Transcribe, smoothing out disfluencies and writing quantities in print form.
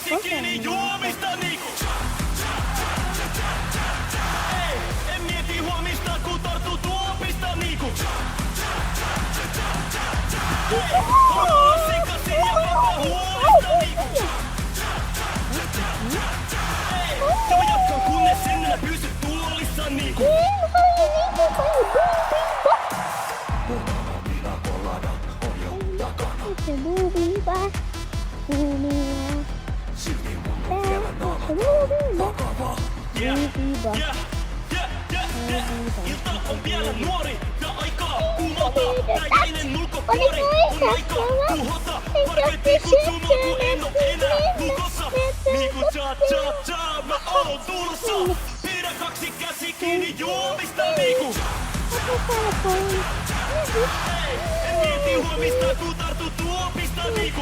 käsi kiinni juomista niinku. Ei, en mieti huomista, kun tarttuu tuopista niinku. Ei, olla sekaisin ja koko huolista niinku. Ei, tämä jatkan kunnes enää pysy tuolissa niinku. Se buubiipa, buubiipa. Ilta on vielä nuori ja aikaa kumota. Näinen ulkopuori on aikaa tuhota. Parketti kutsuu mua kun en oo enää lukossa. Niinku cha cha cha mä oon tulossa. Pidä kaksi käsi kiinni juomista niinku. Ei, en mieti huomista kun tartu tuopista niinku.